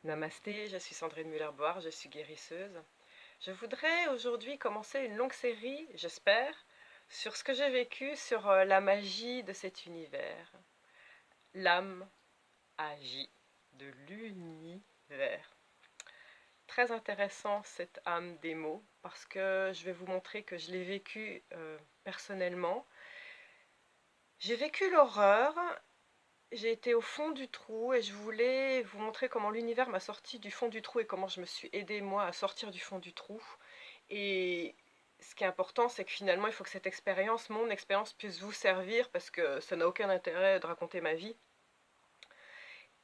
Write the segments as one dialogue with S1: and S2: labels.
S1: Namasté, je suis Sandrine Muller-Boire, je suis guérisseuse. Je voudrais aujourd'hui commencer une longue série, j'espère, sur ce que j'ai vécu, sur la magie de cet univers. L'âme agit de l'univers. Très intéressant cette âme des mots, parce que je vais vous montrer que je l'ai vécu personnellement. J'ai vécu l'horreur. J'ai été au fond du trou et je voulais vous montrer comment l'univers m'a sorti du fond du trou et comment je me suis aidée moi à sortir du fond du trou. Et ce qui est important, c'est que finalement, il faut que cette expérience, mon expérience, puisse vous servir parce que ça n'a aucun intérêt de raconter ma vie.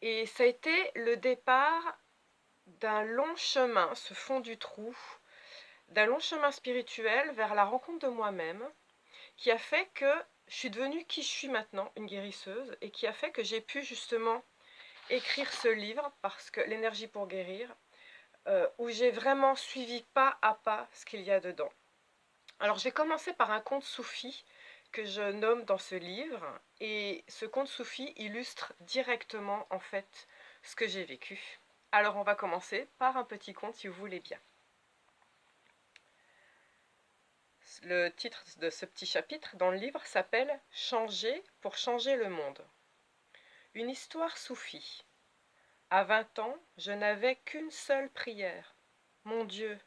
S1: Et ça a été le départ d'un long chemin, ce fond du trou, d'un long chemin spirituel vers la rencontre de moi-même, qui a fait que je suis devenue qui je suis maintenant, une guérisseuse, et qui a fait que j'ai pu justement écrire ce livre, parce que l'énergie pour guérir, où j'ai vraiment suivi pas à pas ce qu'il y a dedans. Alors je vais commencer par un conte soufi que je nomme dans ce livre, et ce conte soufi illustre directement en fait ce que j'ai vécu. Alors on va commencer par un petit conte si vous voulez bien. Le titre de ce petit chapitre dans le livre s'appelle « Changer pour changer le monde ». Une histoire soufie. À 20 ans, je n'avais qu'une seule prière. Mon Dieu,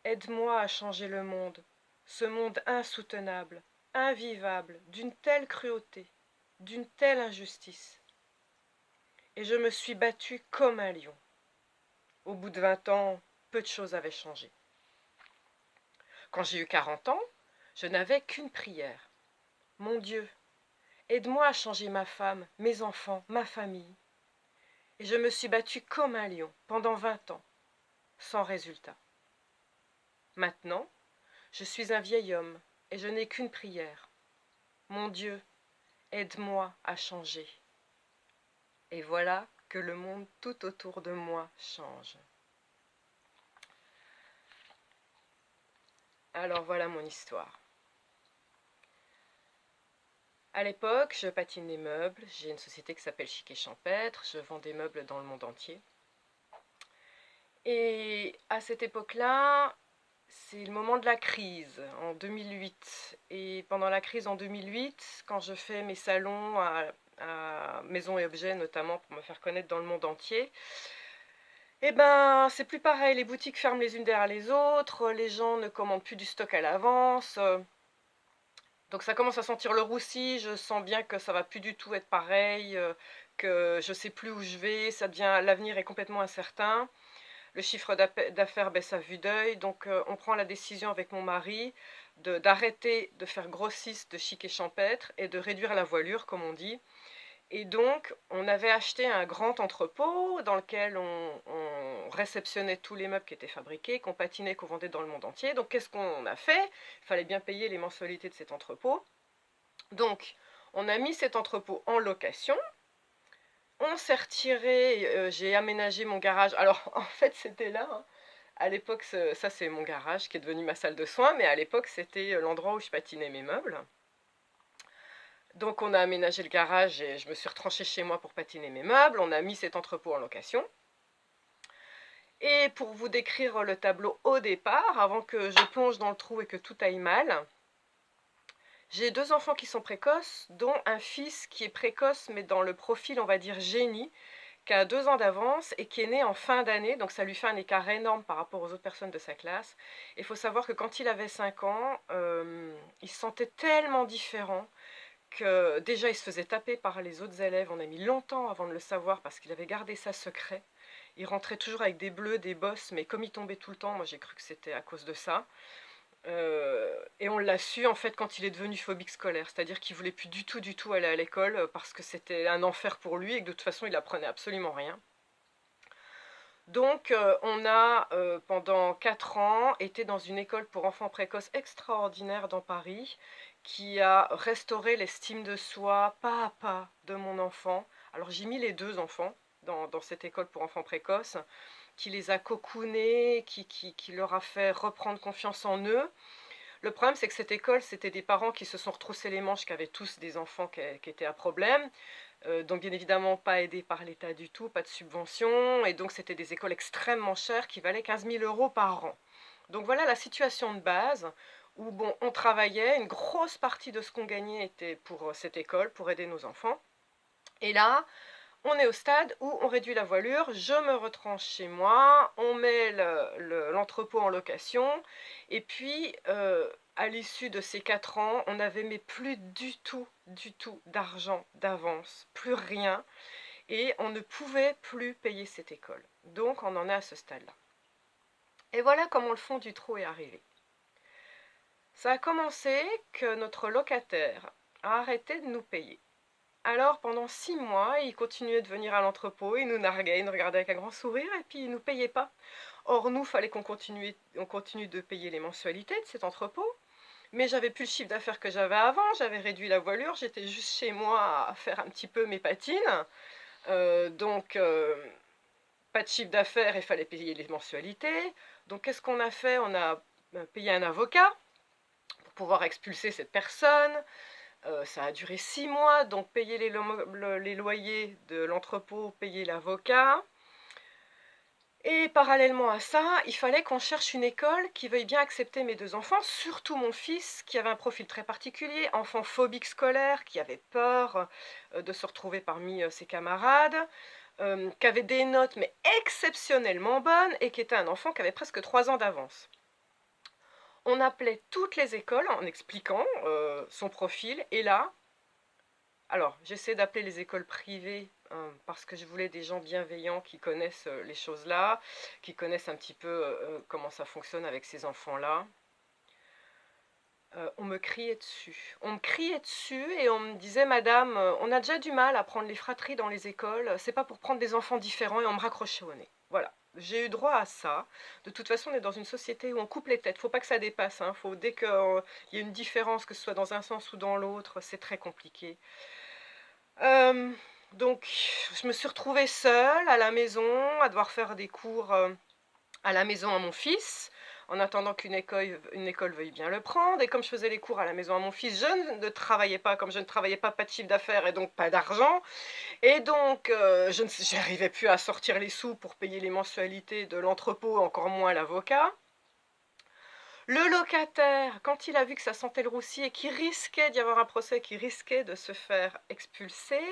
S1: aide-moi à changer le monde, ce monde insoutenable, invivable, d'une telle cruauté, d'une telle injustice. Et je me suis battue comme un lion. Au bout de 20 ans, peu de choses avaient changé. Quand j'ai eu 40 ans, je n'avais qu'une prière. Mon Dieu, aide-moi à changer ma femme, mes enfants, ma famille. Et je me suis battue comme un lion pendant 20 ans, sans résultat. Maintenant, je suis un vieil homme et je n'ai qu'une prière. Mon Dieu, aide-moi à changer. Et voilà que le monde tout autour de moi change. Alors voilà mon histoire. À l'époque, je patine les meubles. J'ai une société qui s'appelle Chic et Champêtre. Je vends des meubles dans le monde entier. Et à cette époque-là, c'est le moment de la crise, en 2008. Et pendant la crise en 2008, quand je fais mes salons à Maison et Objets, notamment pour me faire connaître dans le monde entier, eh ben, c'est plus pareil. Les boutiques ferment les unes derrière les autres, les gens ne commandent plus du stock à l'avance. Donc ça commence à sentir le roussi, je sens bien que ça va plus du tout être pareil, que je sais plus où je vais, l'avenir est complètement incertain. Le chiffre d'affaires baisse à vue d'œil, donc on prend la décision avec mon mari d'arrêter de faire grossiste de Chic et Champêtre et de réduire la voilure, comme on dit. Et donc, on avait acheté un grand entrepôt dans lequel on réceptionnait tous les meubles qui étaient fabriqués, qu'on patinait, qu'on vendait dans le monde entier. Donc, qu'est-ce qu'on a fait? Il fallait bien payer les mensualités de cet entrepôt. Donc, on a mis cet entrepôt en location. On s'est retiré, j'ai aménagé mon garage. Alors, en fait, c'était là, hein. À l'époque, ça c'est mon garage qui est devenu ma salle de soins, mais à l'époque, c'était l'endroit où je patinais mes meubles. Donc on a aménagé le garage et je me suis retranchée chez moi pour patiner mes meubles. On a mis cet entrepôt en location. Et pour vous décrire le tableau au départ, avant que je plonge dans le trou et que tout aille mal, j'ai 2 enfants qui sont précoces, dont un fils qui est précoce, mais dans le profil, on va dire, génie, qui a 2 ans d'avance et qui est né en fin d'année, donc ça lui fait un écart énorme par rapport aux autres personnes de sa classe. Il faut savoir que quand il avait 5 ans, il se sentait tellement différent que déjà il se faisait taper par les autres élèves. On a mis longtemps avant de le savoir parce qu'il avait gardé ça secret. Il rentrait toujours avec des bleus, des bosses, mais comme il tombait tout le temps, moi j'ai cru que c'était à cause de ça. Et on l'a su en fait quand il est devenu phobique scolaire, c'est-à-dire qu'il voulait plus du tout aller à l'école parce que c'était un enfer pour lui et que de toute façon il apprenait absolument rien. Donc on a pendant 4 ans été dans une école pour enfants précoces extraordinaire dans Paris qui a restauré l'estime de soi pas à pas de mon enfant. Alors j'ai mis les 2 enfants dans cette école pour enfants précoces, qui les a cocoonés, qui leur a fait reprendre confiance en eux. Le problème, c'est que cette école, c'était des parents qui se sont retroussés les manches, qui avaient tous des enfants qui étaient à problème. Donc bien évidemment pas aidées par l'État du tout, pas de subvention, et donc c'était des écoles extrêmement chères qui valaient 15 000 € par an. Donc voilà la situation de base, où bon, on travaillait, une grosse partie de ce qu'on gagnait était pour cette école, pour aider nos enfants. Et là, on est au stade où on réduit la voilure, je me retranche chez moi, on met l'entrepôt en location, et puis à l'issue de ces 4 ans, on n'avait mais plus du tout d'argent d'avance, plus rien, et on ne pouvait plus payer cette école. Donc on en est à ce stade-là. Et voilà comment le fond du trou est arrivé. Ça a commencé que notre locataire a arrêté de nous payer. Alors pendant 6 mois, il continuait de venir à l'entrepôt, il nous narguait, il nous regardait avec un grand sourire et puis il ne nous payait pas. Or nous, fallait qu'on continue de payer les mensualités de cet entrepôt. Mais j'avais plus le chiffre d'affaires que j'avais avant, j'avais réduit la voilure, j'étais juste chez moi à faire un petit peu mes patines. Donc pas de chiffre d'affaires, il fallait payer les mensualités. Donc qu'est-ce qu'on a fait? On a payé un avocat pour pouvoir expulser cette personne. Ça a duré 6 mois, donc payer les loyers de l'entrepôt, payer l'avocat. Et parallèlement à ça, il fallait qu'on cherche une école qui veuille bien accepter mes 2 enfants, surtout mon fils, qui avait un profil très particulier, enfant phobique scolaire, qui avait peur de se retrouver parmi ses camarades, qui avait des notes mais exceptionnellement bonnes, et qui était un enfant qui avait presque 3 ans d'avance. On appelait toutes les écoles en expliquant son profil, et là, alors j'essaie d'appeler les écoles privées parce que je voulais des gens bienveillants qui connaissent les choses là, qui connaissent un petit peu comment ça fonctionne avec ces enfants-là. On me criait dessus. On me criait dessus et on me disait: «Madame, on a déjà du mal à prendre les fratries dans les écoles, c'est pas pour prendre des enfants différents», et on me raccrochait au nez. Voilà, j'ai eu droit à ça. De toute façon, on est dans une société où on coupe les têtes, faut pas que ça dépasse, hein. Faut, dès qu'il y a une différence, que ce soit dans un sens ou dans l'autre, c'est très compliqué. Donc je me suis retrouvée seule à la maison, à devoir faire des cours à la maison à mon fils, en attendant qu'une école veuille bien le prendre. Et comme je faisais les cours à la maison à mon fils, je ne travaillais pas, comme je ne travaillais pas de chiffre d'affaires et donc pas d'argent. Et donc je n'arrivais plus à sortir les sous pour payer les mensualités de l'entrepôt, encore moins l'avocat. Le locataire, quand il a vu que ça sentait le roussi et qu'il risquait d'y avoir un procès, qu'il risquait de se faire expulser,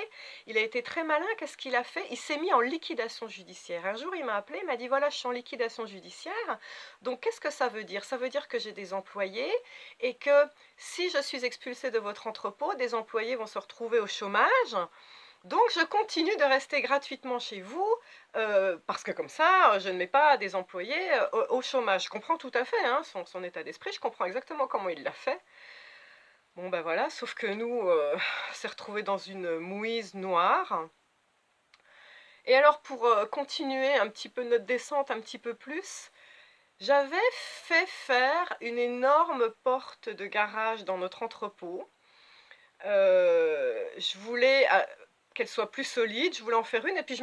S1: il a été très malin. Qu'est-ce qu'il a fait? Il s'est mis en liquidation judiciaire. Un jour, il m'a appelé, il m'a dit: «Voilà, je suis en liquidation judiciaire. Donc qu'est-ce que ça veut dire? Ça veut dire que j'ai des employés et que si je suis expulsée de votre entrepôt, des employés vont se retrouver au chômage. Donc je continue de rester gratuitement chez vous, parce que comme ça, je ne mets pas des employés au chômage». Je comprends tout à fait hein, son état d'esprit, je comprends exactement comment il l'a fait. Bon ben voilà, sauf que nous, on s'est retrouvés dans une mouise noire. Et alors pour continuer un petit peu notre descente, un petit peu plus, j'avais fait faire une énorme porte de garage dans notre entrepôt. Je voulais qu'elle soit plus solide, je voulais en faire une, et puis je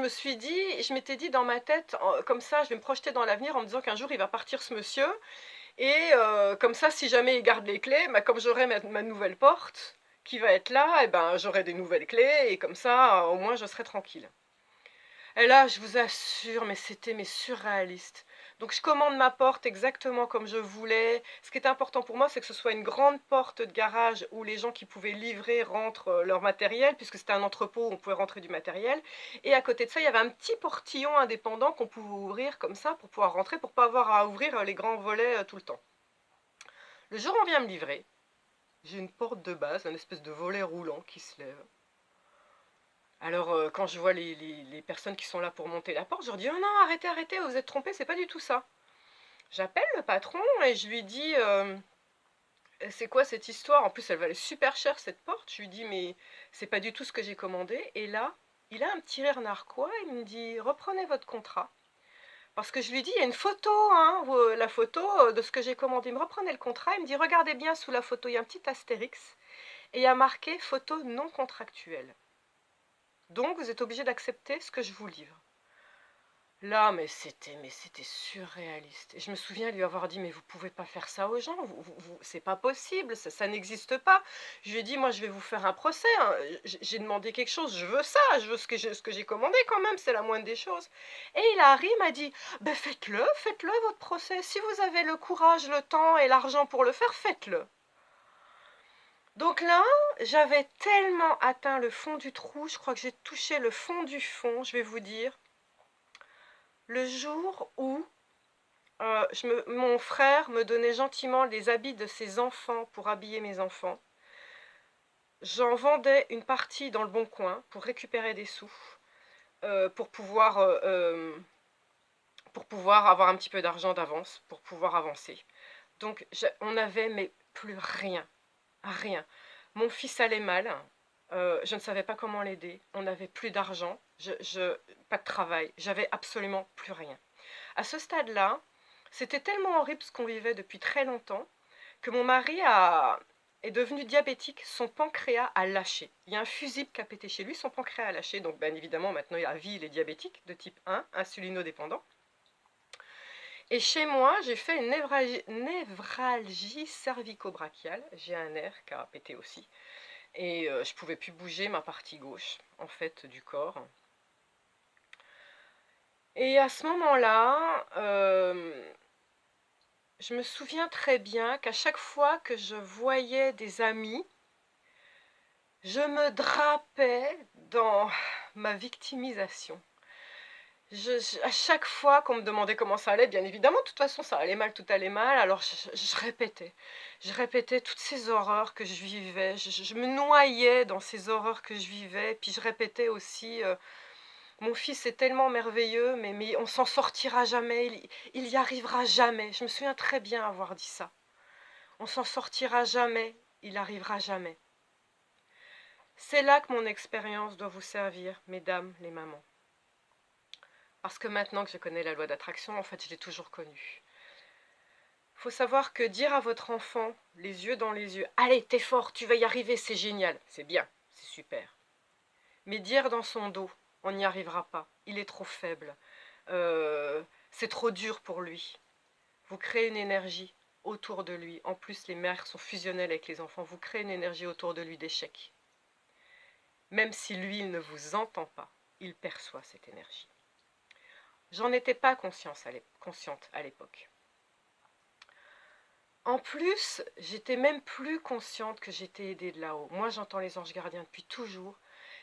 S1: m'étais dit dans ma tête, comme ça je vais me projeter dans l'avenir en me disant qu'un jour il va partir ce monsieur, et comme ça si jamais il garde les clés, bah, comme j'aurai ma nouvelle porte qui va être là, et ben j'aurai des nouvelles clés, et comme ça au moins je serai tranquille. Et là, je vous assure, mais c'était surréaliste. Donc je commande ma porte exactement comme je voulais. Ce qui est important pour moi, c'est que ce soit une grande porte de garage où les gens qui pouvaient livrer rentrent leur matériel, puisque c'était un entrepôt où on pouvait rentrer du matériel. Et à côté de ça, il y avait un petit portillon indépendant qu'on pouvait ouvrir comme ça pour pouvoir rentrer, pour pas avoir à ouvrir les grands volets tout le temps. Le jour où on vient me livrer, j'ai une porte de base, un espèce de volet roulant qui se lève. Alors, quand je vois les personnes qui sont là pour monter la porte, je leur dis: «Oh non, arrêtez, arrêtez, vous êtes trompés, c'est pas du tout ça». J'appelle le patron et je lui dis: «C'est quoi cette histoire?» En plus, elle valait super cher cette porte. Je lui dis: «Mais c'est pas du tout ce que j'ai commandé», et là, il a un petit rire narquois, il me dit: «Reprenez votre contrat». Parce que je lui dis: «Il y a une photo, hein, la photo, de ce que j'ai commandé». Il me reprenait le contrat, il me dit: «Regardez bien sous la photo, il y a un petit astérix et il y a marqué photo non contractuelle. Donc vous êtes obligé d'accepter ce que je vous livre». Là, mais c'était surréaliste. Et je me souviens lui avoir dit, mais vous pouvez pas faire ça aux gens, c'est pas possible, ça n'existe pas. Je lui ai dit, moi, je vais vous faire un procès, hein. J'ai demandé quelque chose, je veux ça, je veux ce que j'ai commandé quand même, c'est la moindre des choses. Et il a ri, il m'a dit, ben faites-le votre procès. Si vous avez le courage, le temps et l'argent pour le faire, faites-le. Donc là, j'avais tellement atteint le fond du trou, je crois que j'ai touché le fond du fond, je vais vous dire, le jour où mon frère me donnait gentiment les habits de ses enfants pour habiller mes enfants. J'en vendais une partie dans le Bon Coin pour récupérer des sous, euh, pour pouvoir, euh, euh, pour pouvoir avoir un petit peu d'argent d'avance, pour pouvoir avancer. Donc on n'avait mais plus rien, rien. Mon fils allait mal, je ne savais pas comment l'aider, on n'avait plus d'argent, pas de travail, j'avais absolument plus rien. À ce stade-là, c'était tellement horrible ce qu'on vivait depuis très longtemps que mon mari est devenu diabétique, son pancréas a lâché. Il y a un fusible qui a pété chez lui, son pancréas a lâché, donc bien évidemment maintenant à vie il est diabétique de type 1, insulinodépendant. Et chez moi, j'ai fait une névralgie cervico-brachiale, j'ai un nerf qui a pété aussi, et je pouvais plus bouger ma partie gauche, en fait, du corps. Et à ce moment-là, je me souviens très bien qu'à chaque fois que je voyais des amis, je me drapais dans ma victimisation. À chaque fois qu'on me demandait comment ça allait, bien évidemment, de toute façon, ça allait mal, tout allait mal, alors je répétais. Je répétais toutes ces horreurs que je vivais, je me noyais dans ces horreurs que je vivais, puis je répétais aussi, mon fils est tellement merveilleux, mais on s'en sortira jamais, il y arrivera jamais. Je me souviens très bien avoir dit ça. On s'en sortira jamais, il arrivera jamais. C'est là que mon expérience doit vous servir, mesdames les mamans. Parce que maintenant que je connais la loi d'attraction, en fait, je l'ai toujours connue. Il faut savoir que dire à votre enfant, les yeux dans les yeux, allez, t'es fort, tu vas y arriver, c'est génial, c'est bien, c'est super. Mais dire dans son dos, on n'y arrivera pas, il est trop faible, c'est trop dur pour lui. Vous créez une énergie autour de lui. En plus, les mères sont fusionnelles avec les enfants. Vous créez une énergie autour de lui d'échec. Même si lui, il ne vous entend pas, il perçoit cette énergie. J'en étais pas consciente à l'époque. En plus, j'étais même plus consciente que j'étais aidée de là-haut. Moi, j'entends les anges gardiens depuis toujours,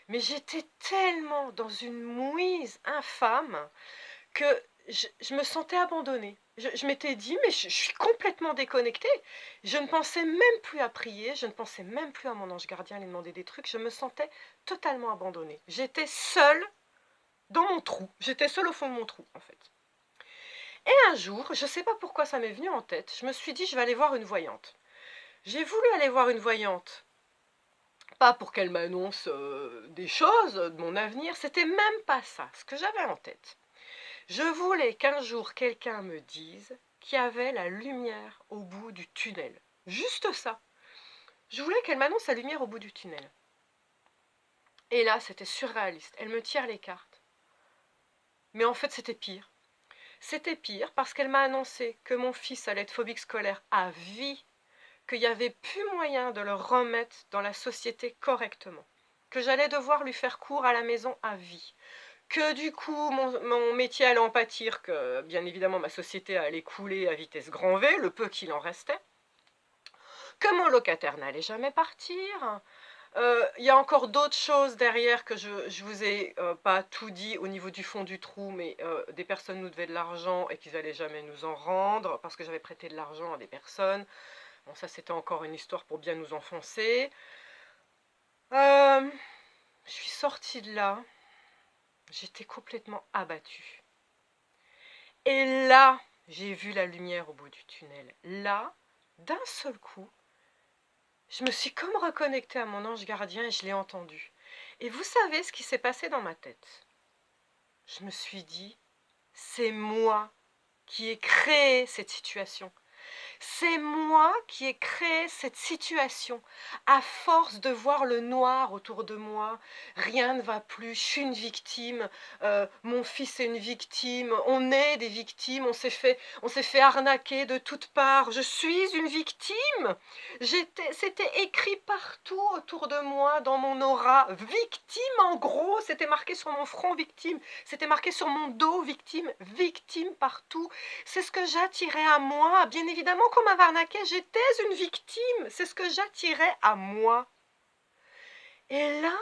S1: mais j'étais tellement dans une mouise infâme que je me sentais abandonnée. Je m'étais dit, mais je suis complètement déconnectée. Je ne pensais même plus à prier, je ne pensais même plus à mon ange gardien, lui demander des trucs. Je me sentais totalement abandonnée. J'étais seule dans mon trou. J'étais seule au fond de mon trou, en fait. Et un jour, je ne sais pas pourquoi ça m'est venu en tête, je me suis dit, je vais aller voir une voyante. J'ai voulu aller voir une voyante, pas pour qu'elle m'annonce des choses de mon avenir, c'était même pas ça, ce que j'avais en tête. Je voulais qu'un jour quelqu'un me dise qu'il y avait la lumière au bout du tunnel. Juste ça. Je voulais qu'elle m'annonce la lumière au bout du tunnel. Et là, c'était surréaliste. Elle me tire les cartes. Mais en fait, c'était pire. C'était pire parce qu'elle m'a annoncé que mon fils allait être phobique scolaire à vie, qu'il n'y avait plus moyen de le remettre dans la société correctement, que j'allais devoir lui faire cours à la maison à vie, que du coup mon métier allait en pâtir, que bien évidemment ma société allait couler à vitesse grand V, le peu qu'il en restait, que mon locataire n'allait jamais partir. Y a encore d'autres choses derrière que je vous ai pas tout dit au niveau du fond du trou, mais des personnes nous devaient de l'argent et qu'ils n'allaient jamais nous en rendre parce que j'avais prêté de l'argent à des personnes. Bon, ça c'était encore une histoire pour bien nous enfoncer. Je suis sortie de là, j'étais complètement abattue. Et là, j'ai vu la lumière au bout du tunnel. Là, d'un seul coup, je me suis comme reconnectée à mon ange gardien et je l'ai entendu. Et vous savez ce qui s'est passé dans ma tête? Je me suis dit, c'est moi qui ai créé cette situation. C'est moi qui ai créé cette situation. À force de voir le noir autour de moi, rien ne va plus, je suis une victime, mon fils est une victime, on est des victimes, on s'est fait arnaquer de toutes parts, je suis une victime. C'était écrit partout autour de moi, dans mon aura, victime en gros, c'était marqué sur mon front, victime, c'était marqué sur mon dos, victime, victime partout. C'est ce que j'attirais à moi. Bien évidemment qu'on m'avait arnaqué, j'étais une victime. C'est ce que j'attirais à moi. Et là,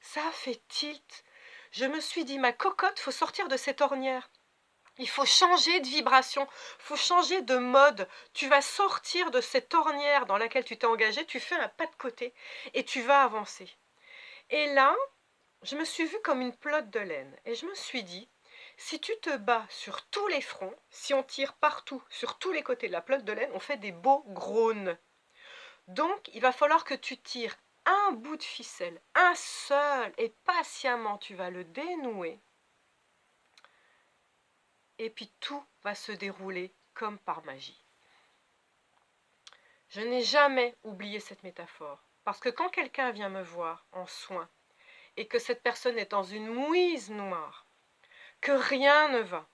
S1: ça a fait tilt. Je me suis dit, ma cocotte, faut sortir de cette ornière. Il faut changer de vibration, il faut changer de mode. Tu vas sortir de cette ornière dans laquelle tu t'es engagé, tu fais un pas de côté et tu vas avancer. Et là, je me suis vue comme une pelote de laine et je me suis dit, si tu te bats sur tous les fronts, si on tire partout, sur tous les côtés de la pelote de laine, on fait des beaux gros nœuds. Donc, il va falloir que tu tires un bout de ficelle, un seul, et patiemment, tu vas le dénouer. Et puis tout va se dérouler comme par magie. Je n'ai jamais oublié cette métaphore, parce que quand quelqu'un vient me voir en soins, et que cette personne est dans une mouise noire, que rien ne va,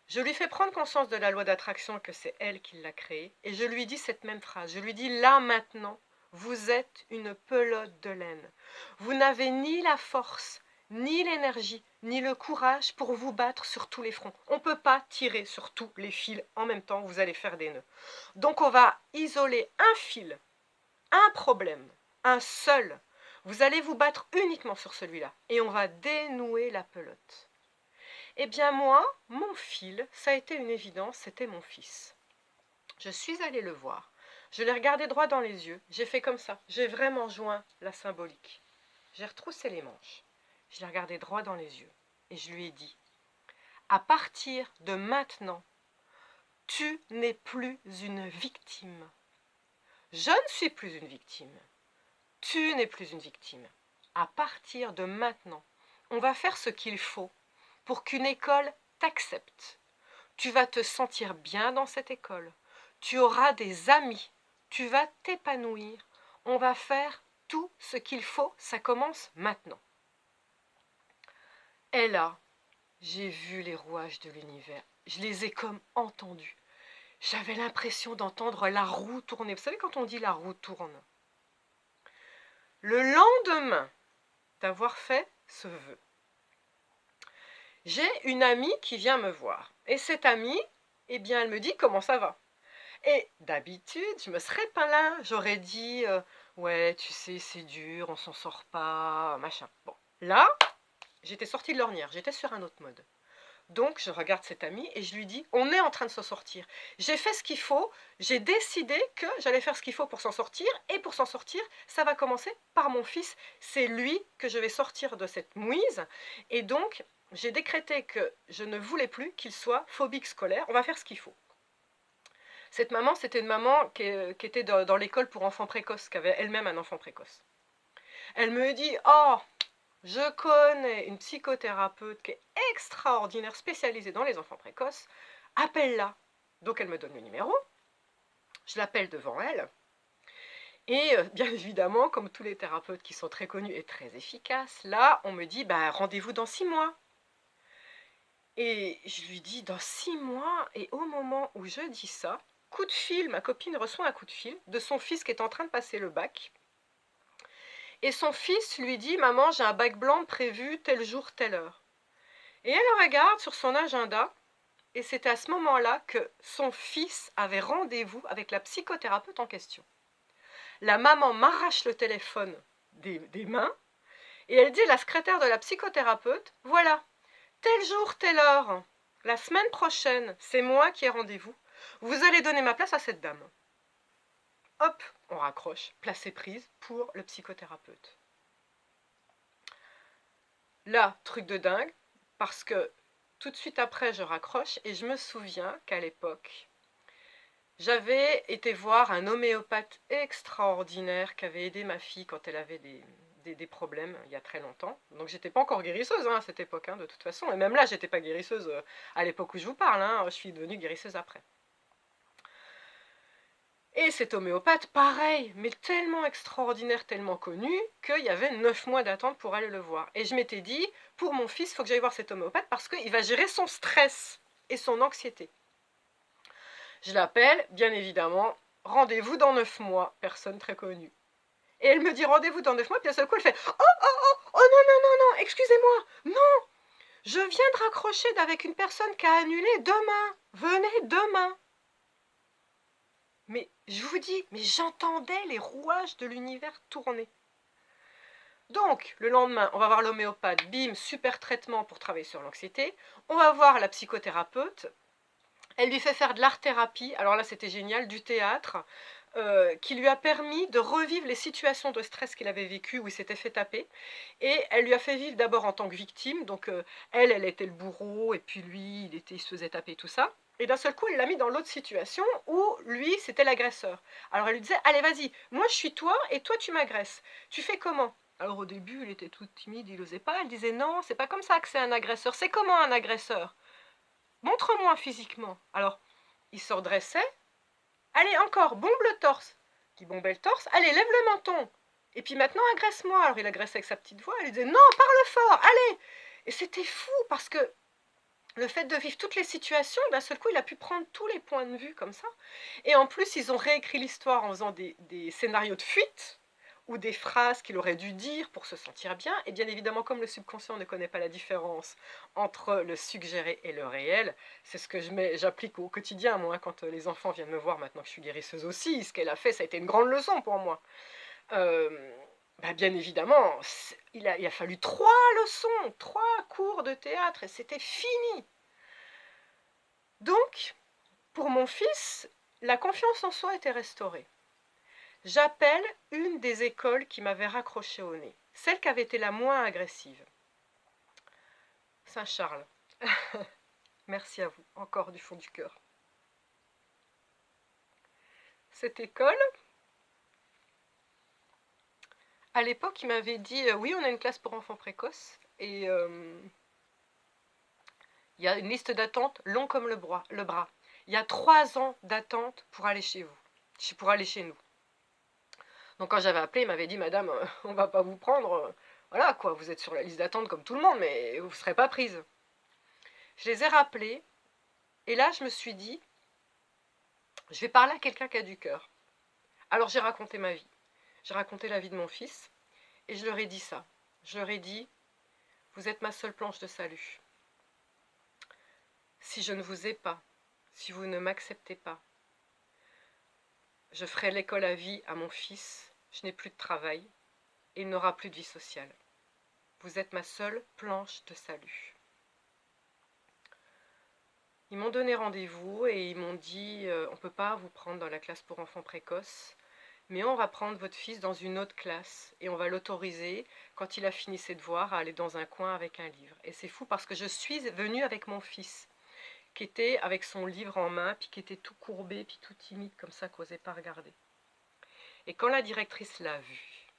S1: je lui fais prendre conscience de la loi d'attraction, que c'est elle qui l'a créée, et je lui dis cette même phrase. Je lui dis, là maintenant, vous êtes une pelote de laine. Vous n'avez ni la force, ni l'énergie, ni le courage pour vous battre sur tous les fronts. On ne peut pas tirer sur tous les fils en même temps, vous allez faire des nœuds. Donc on va isoler un fil, un problème, un seul. Vous allez vous battre uniquement sur celui-là, et on va dénouer la pelote. Eh bien moi, mon fil, ça a été une évidence, c'était mon fils. Je suis allée le voir, je l'ai regardé droit dans les yeux, j'ai fait comme ça, j'ai vraiment joint la symbolique. J'ai retroussé les manches, je l'ai regardé droit dans les yeux et je lui ai dit, à partir de maintenant, tu n'es plus une victime. Je ne suis plus une victime. Tu n'es plus une victime. À partir de maintenant, on va faire ce qu'il faut pour qu'une école t'accepte. Tu vas te sentir bien dans cette école. Tu auras des amis. Tu vas t'épanouir. On va faire tout ce qu'il faut. Ça commence maintenant. Et là, j'ai vu les rouages de l'univers. Je les ai comme entendus. J'avais l'impression d'entendre la roue tourner. Vous savez quand on dit la roue tourne? Le lendemain d'avoir fait ce vœu, j'ai une amie qui vient me voir. Et cette amie, eh bien, elle me dit comment ça va. Et d'habitude, je me serais pas là. J'aurais dit, ouais, tu sais, c'est dur, on s'en sort pas, machin. Bon, là, j'étais sortie de l'ornière, j'étais sur un autre mode. Donc, je regarde cette amie et je lui dis, on est en train de s'en sortir. J'ai fait ce qu'il faut, j'ai décidé que j'allais faire ce qu'il faut pour s'en sortir. Et pour s'en sortir, ça va commencer par mon fils. C'est lui que je vais sortir de cette mouise. Et donc, j'ai décrété que je ne voulais plus qu'il soit phobique scolaire. On va faire ce qu'il faut. Cette maman, c'était une maman qui était dans l'école pour enfants précoces, qui avait elle-même un enfant précoce. Elle me dit, oh, je connais une psychothérapeute qui est extraordinaire, spécialisée dans les enfants précoces, appelle-la. Donc elle me donne le numéro, je l'appelle devant elle, et bien évidemment, comme tous les thérapeutes qui sont très connus et très efficaces, là, on me dit, bah, rendez-vous dans 6 mois. Et je lui dis, dans 6 mois, et au moment où je dis ça, coup de fil, ma copine reçoit un coup de fil de son fils qui est en train de passer le bac. Et son fils lui dit, maman, j'ai un bac blanc prévu tel jour, telle heure. Et elle regarde sur son agenda, et c'est à ce moment-là que son fils avait rendez-vous avec la psychothérapeute en question. La maman m'arrache le téléphone des mains, et elle dit à la secrétaire de la psychothérapeute, voilà, tel jour, telle heure, la semaine prochaine, c'est moi qui ai rendez-vous, vous allez donner ma place à cette dame. Hop, on raccroche, place est prise pour le psychothérapeute. Là, truc de dingue, parce que tout de suite après, je raccroche et je me souviens qu'à l'époque, j'avais été voir un homéopathe extraordinaire qui avait aidé ma fille quand elle avait des problèmes il y a très longtemps. Donc j'étais pas encore guérisseuse à cette époque, de toute façon. Et même là, j'étais pas guérisseuse à l'époque où je vous parle. Je suis devenue guérisseuse après. Et cet homéopathe, pareil, mais tellement extraordinaire, tellement connu, qu'il y avait 9 mois d'attente pour aller le voir. Et je m'étais dit, pour mon fils, il faut que j'aille voir cet homéopathe parce qu'il va gérer son stress et son anxiété. Je l'appelle, bien évidemment, rendez-vous dans 9 mois, personne très connue. Et elle me dit rendez-vous dans 9 mois, puis à ce coup elle fait oh, oh, oh, oh, non, non, non, non, excusez-moi, non, je viens de raccrocher avec une personne qui a annulé demain, venez demain. Mais je vous dis, mais j'entendais les rouages de l'univers tourner. Donc, le lendemain, on va voir l'homéopathe, bim, super traitement pour travailler sur l'anxiété. On va voir la psychothérapeute. Elle lui fait faire de l'art-thérapie, alors là c'était génial, du théâtre, qui lui a permis de revivre les situations de stress qu'il avait vécues où il s'était fait taper. Et elle lui a fait vivre d'abord en tant que victime, donc elle était le bourreau, et puis lui, il se faisait taper, tout ça. Et d'un seul coup, elle l'a mis dans l'autre situation où lui, c'était l'agresseur. Alors elle lui disait, allez vas-y, moi je suis toi et toi tu m'agresses. Tu fais comment? Alors au début, il était tout timide, il n'osait pas. Elle disait, non, c'est pas comme ça que c'est un agresseur. C'est comment un agresseur? Montre-moi physiquement. Alors, il se redressait. Allez, encore, bombe le torse. Qui bombait le torse. Allez, lève le menton. Et puis maintenant, agresse-moi. Alors il agressait avec sa petite voix. Elle lui disait, non, parle fort, allez. Et c'était fou parce que le fait de vivre toutes les situations, d'un seul coup, il a pu prendre tous les points de vue comme ça. Et en plus, ils ont réécrit l'histoire en faisant des scénarios de fuite ou des phrases qu'il aurait dû dire pour se sentir bien. Et bien évidemment, comme le subconscient ne connaît pas la différence entre le suggéré et le réel, c'est ce que j'applique au quotidien, moi, quand les enfants viennent me voir maintenant que je suis guérisseuse aussi. Ce qu'elle a fait, ça a été une grande leçon pour moi. Bien évidemment, il a fallu 3 leçons, 3 cours de théâtre, et c'était fini. Donc, pour mon fils, la confiance en soi était restaurée. J'appelle une des écoles qui m'avait raccroché au nez, celle qui avait été la moins agressive. Saint-Charles. Merci à vous, encore du fond du cœur. Cette école, à l'époque, il m'avait dit oui, on a une classe pour enfants précoces et il y a une liste d'attente long comme le bras. Il y a 3 ans d'attente pour aller chez vous, pour aller chez nous. Donc quand j'avais appelé, il m'avait dit, madame, on va pas vous prendre, voilà quoi, vous êtes sur la liste d'attente comme tout le monde, mais vous ne serez pas prise. Je les ai rappelés, et là je me suis dit, je vais parler à quelqu'un qui a du cœur. Alors j'ai raconté ma vie, j'ai raconté la vie de mon fils, et je leur ai dit ça. Je leur ai dit, vous êtes ma seule planche de salut. Si je ne vous ai pas, si vous ne m'acceptez pas, je ferai l'école à vie à mon fils, je n'ai plus de travail, et il n'aura plus de vie sociale. Vous êtes ma seule planche de salut. Ils m'ont donné rendez-vous et ils m'ont dit on ne peut pas vous prendre dans la classe pour enfants précoces, mais on va prendre votre fils dans une autre classe et on va l'autoriser, quand il a fini ses devoirs, à aller dans un coin avec un livre. Et c'est fou parce que je suis venue avec mon fils, qui était avec son livre en main, puis qui était tout courbé, puis tout timide, comme ça, qu'osait pas regarder. Et quand la directrice l'a vu,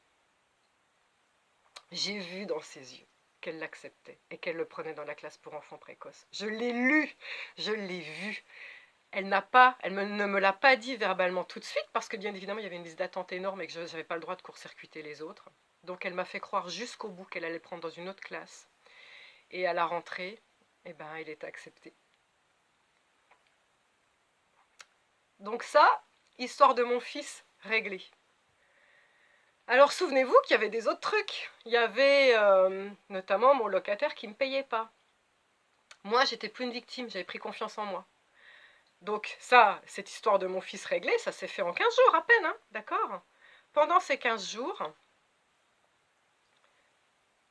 S1: j'ai vu dans ses yeux qu'elle l'acceptait et qu'elle le prenait dans la classe pour enfants précoces. Je l'ai lu, je l'ai vu. Elle ne me l'a pas dit verbalement tout de suite, parce que bien évidemment, il y avait une liste d'attente énorme et que je n'avais pas le droit de court-circuiter les autres. Donc elle m'a fait croire jusqu'au bout qu'elle allait prendre dans une autre classe. Et à la rentrée, il était accepté. Donc ça, histoire de mon fils réglée. Alors souvenez-vous qu'il y avait des autres trucs. Il y avait notamment mon locataire qui ne me payait pas. Moi, j'étais plus une victime, j'avais pris confiance en moi. Donc ça, cette histoire de mon fils réglé, ça s'est fait en 15 jours à peine, hein, d'accord? Pendant ces 15 jours,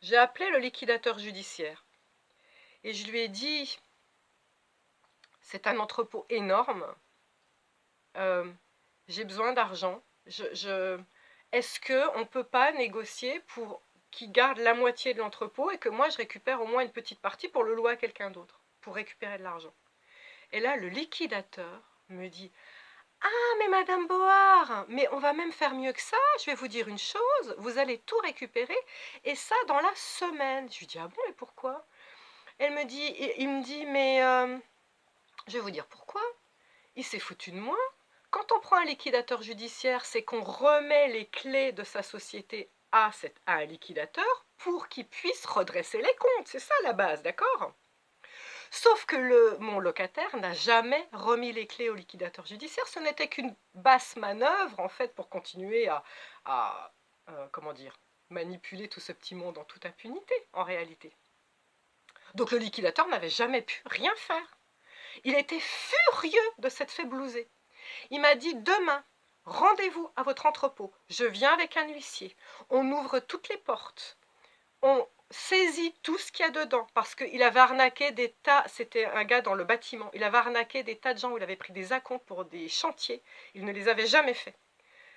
S1: j'ai appelé le liquidateur judiciaire. Et je lui ai dit, c'est un entrepôt énorme, j'ai besoin d'argent. Est-ce qu'on ne peut pas négocier pour qu'il garde la moitié de l'entrepôt et que moi je récupère au moins une petite partie pour le louer à quelqu'un d'autre, pour récupérer de l'argent? Et là, le liquidateur me dit, ah, mais Madame Board, mais on va même faire mieux que ça, je vais vous dire une chose, vous allez tout récupérer, et ça dans la semaine. Je lui dis, ah bon, et pourquoi? Il me dit, mais je vais vous dire pourquoi. Il s'est foutu de moi, Quand on prend un liquidateur judiciaire, c'est qu'on remet les clés de sa société à un liquidateur pour qu'il puisse redresser les comptes. C'est ça la base, d'accord? Sauf que mon locataire n'a jamais remis les clés au liquidateur judiciaire. Ce n'était qu'une basse manœuvre, en fait, pour continuer comment dire, manipuler tout ce petit monde en toute impunité, en réalité. Donc le liquidateur n'avait jamais pu rien faire. Il était furieux de s'être fait blouser. Il m'a dit, demain, rendez-vous à votre entrepôt. Je viens avec un huissier. On ouvre toutes les portes. On saisit tout ce qu'il y a dedans, parce qu'il avait arnaqué des tas, c'était un gars dans le bâtiment, il avait arnaqué des tas de gens où il avait pris des acomptes pour des chantiers, il ne les avait jamais fait.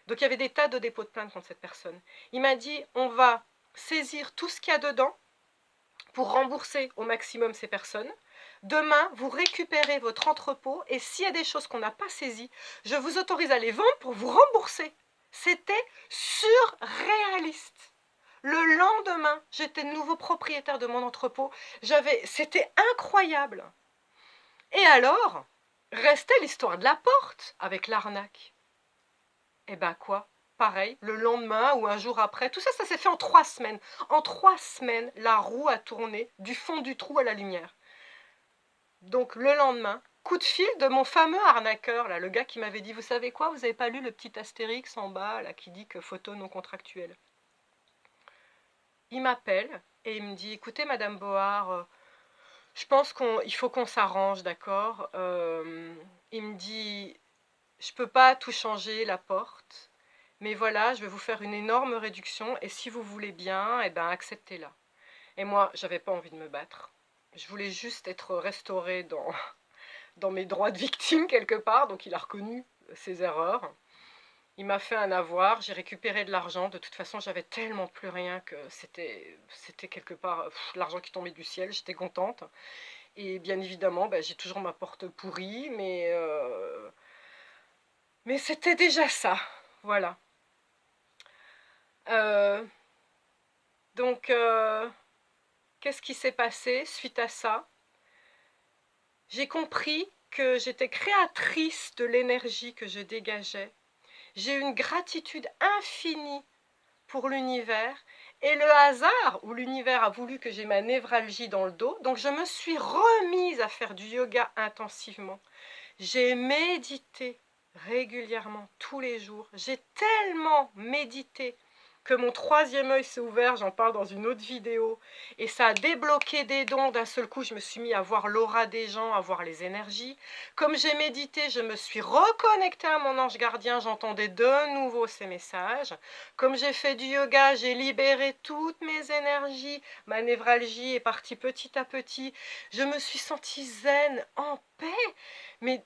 S1: Donc il y avait des tas de dépôts de plainte contre cette personne. Il m'a dit, on va saisir tout ce qu'il y a dedans pour rembourser au maximum ces personnes. Demain, vous récupérez votre entrepôt et s'il y a des choses qu'on n'a pas saisies, je vous autorise à les vendre pour vous rembourser. C'était surréaliste. Le lendemain, j'étais nouveau propriétaire de mon entrepôt. C'était incroyable. Et alors, restait l'histoire de la porte avec l'arnaque. Et ben quoi? Pareil, le lendemain ou un jour après, tout ça, ça s'est fait en 3 semaines. En 3 semaines, la roue a tourné du fond du trou à la lumière. Donc le lendemain, coup de fil de mon fameux arnaqueur, là, le gars qui m'avait dit, vous savez quoi, vous n'avez pas lu le petit astérix en bas, là, qui dit que photo non contractuelle. Il m'appelle et il me dit, écoutez Madame Bohard, je pense qu'il faut qu'on s'arrange, d'accord? Il me dit, je peux pas tout changer, la porte, mais voilà, je vais vous faire une énorme réduction et si vous voulez bien, eh ben, acceptez-la. Et moi, j'avais pas envie de me battre. Je voulais juste être restaurée dans mes droits de victime quelque part, donc il a reconnu ses erreurs. Il m'a fait un avoir, j'ai récupéré de l'argent. De toute façon, j'avais tellement plus rien que c'était quelque part l'argent qui tombait du ciel. J'étais contente. Et bien évidemment, j'ai toujours ma porte pourrie, mais c'était déjà ça. Voilà. Euh, donc, qu'est-ce qui s'est passé suite à ça? J'ai compris que j'étais créatrice de l'énergie que je dégageais. J'ai une gratitude infinie pour l'univers et le hasard ou l'univers a voulu que j'ai ma névralgie dans le dos, donc je me suis remise à faire du yoga intensivement. J'ai médité régulièrement tous les jours. J'ai tellement médité que mon 3e œil s'est ouvert, j'en parle dans une autre vidéo, et ça a débloqué des dons. D'un seul coup, je me suis mis à voir l'aura des gens, à voir les énergies. Comme j'ai médité, je me suis reconnectée à mon ange gardien, j'entendais de nouveau ces messages. Comme j'ai fait du yoga, j'ai libéré toutes mes énergies, ma névralgie est partie petit à petit. Je me suis sentie zen, en paix, mais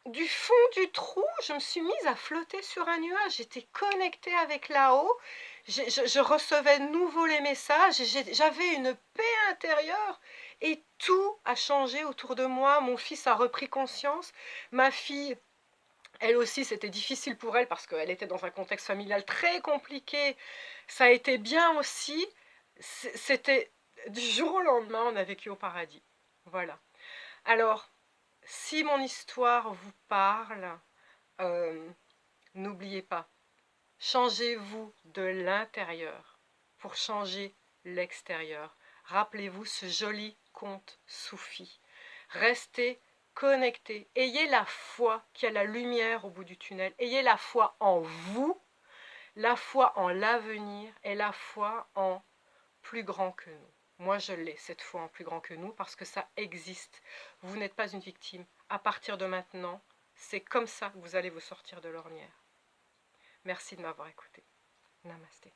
S1: du fond du trou, je me suis mise à flotter sur un nuage. J'étais connectée avec là-haut. Je recevais de nouveau les messages. J'avais une paix intérieure. Et tout a changé autour de moi. Mon fils a repris conscience. Ma fille, elle aussi, c'était difficile pour elle parce qu'elle était dans un contexte familial très compliqué. Ça a été bien aussi. C'était du jour au lendemain, on a vécu au paradis. Voilà. Alors, si mon histoire vous parle, n'oubliez pas, changez-vous de l'intérieur pour changer l'extérieur. Rappelez-vous ce joli conte soufi. Restez connectés. Ayez la foi qu'il y a la lumière au bout du tunnel. Ayez la foi en vous, la foi en l'avenir et la foi en plus grand que nous. Moi, je l'ai, cette foi en plus grand que nous, parce que ça existe. Vous n'êtes pas une victime. À partir de maintenant, c'est comme ça que vous allez vous sortir de l'ornière. Merci de m'avoir écouté. Namasté.